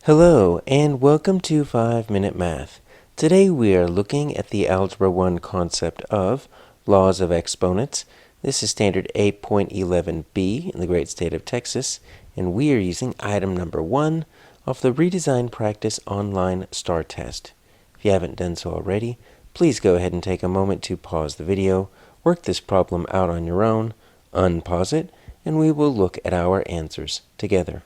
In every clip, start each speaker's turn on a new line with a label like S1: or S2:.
S1: Hello and welcome to 5-Minute Math. Today we are looking at the Algebra 1 concept of laws of exponents. This is standard A.11B in the great state of Texas, and we are using item number 1 of the Redesign Practice Online STAAR test. If you haven't done so already, please go ahead and take a moment to pause the video, work this problem out on your own, unpause it, and we will look at our answers together.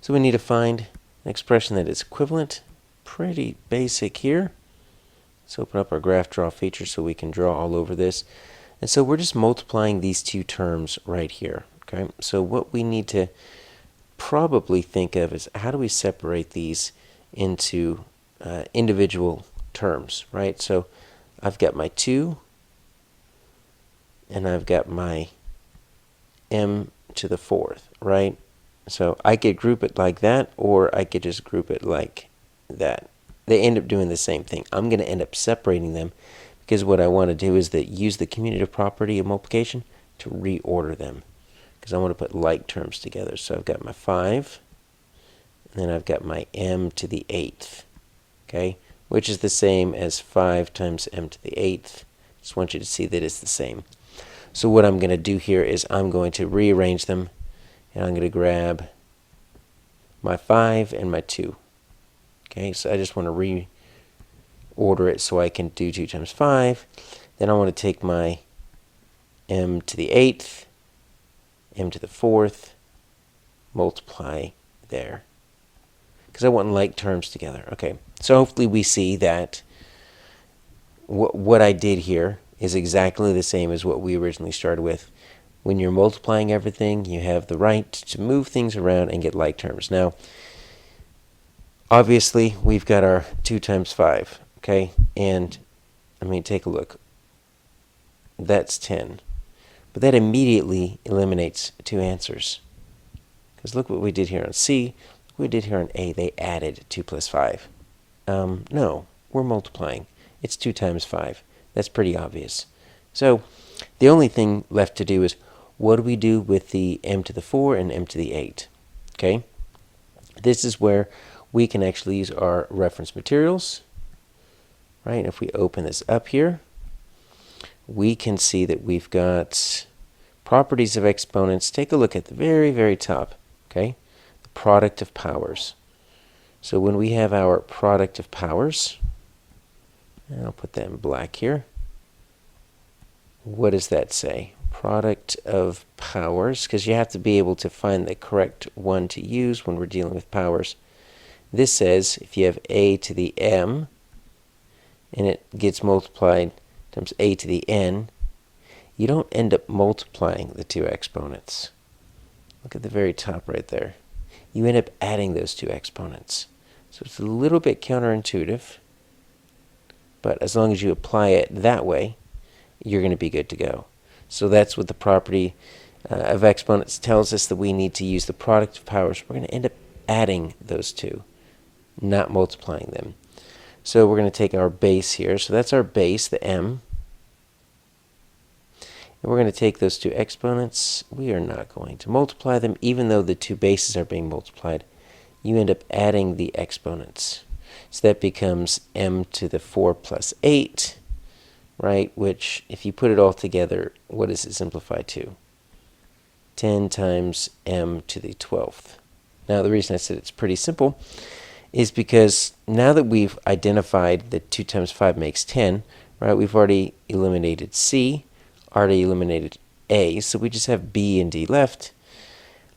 S1: So we need to find an expression that is equivalent. Pretty basic here. Let's open up our graph draw feature so we can draw all over this. And so we're just multiplying these two terms right here. Okay. So what we need to probably think of is how do we separate these into individual terms, right? So I've got my 2 and I've got my m to the 4th, right? So I could group it like that, or I could just group it like that. They end up doing the same thing. I'm going to end up separating them because what I want to do is use the commutative property of multiplication to reorder them because I want to put like terms together. So I've got my 5, and then I've got my m to the 8th, okay, which is the same as 5 times m to the 8th. Just want you to see that it's the same. So what I'm going to do here is I'm going to rearrange them. And I'm going to grab my 5 and my 2. Okay, so I just want to reorder it so I can do 2 times 5. Then I want to take my m to the 8th, m to the 4th, multiply there. Because I want like terms together. Okay, so hopefully we see that what I did here is exactly the same as what we originally started with. When you're multiplying everything, you have the right to move things around and get like terms. Now, obviously, we've got our 2 times 5, okay? And, I mean, take a look. That's 10. But that immediately eliminates 2 answers. Because look what we did here on C. Look what we did here on A. They added 2 plus 5. No, we're multiplying. It's 2 times 5. That's pretty obvious. So, the only thing left to do is what do we do with the m to the 4 and m to the 8? Okay, this is where we can actually use our reference materials, right? If we open this up here, we can see that we've got properties of exponents. Take a look at the very, very top, okay? The product of powers. So when we have our product of powers, and I'll put that in black here, what does that say? Product of powers, because you have to be able to find the correct one to use when we're dealing with powers. This says if you have a to the m and it gets multiplied times a to the n, you don't end up multiplying the two exponents. Look at the very top right there. You end up adding those two exponents. So it's a little bit counterintuitive, but as long as you apply it that way, you're going to be good to go. So that's what the property of exponents tells us, that we need to use the product of powers. We're going to end up adding those two, not multiplying them. So we're going to take our base here. So that's our base, the m. And we're going to take those two exponents. We are not going to multiply them. Even though the two bases are being multiplied, you end up adding the exponents. So that becomes m to the 4 plus 8. Right, which if you put it all together, what does it simplify to? 10 times m to the 12th. Now the reason I said it's pretty simple is because now that we've identified that 2 times 5 makes 10, right, we've already eliminated C, already eliminated A, so we just have B and D left.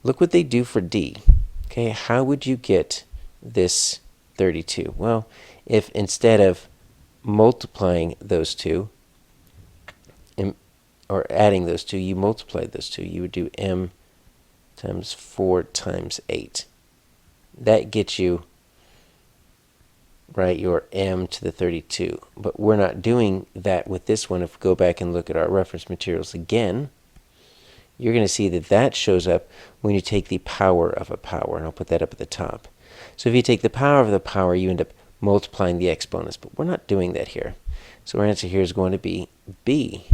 S1: Look what they do for D. Okay, how would you get this 32? Well, if instead of multiplying those two, or adding those two, you multiplied those two, you would do m times 4 times 8. That gets you, right, your m to the 32. But we're not doing that with this one. If we go back and look at our reference materials again, you're going to see that that shows up when you take the power of a power, and I'll put that up at the top. So if you take the power of the power, you end up multiplying the exponents, but we're not doing that here. So our answer here is going to be B.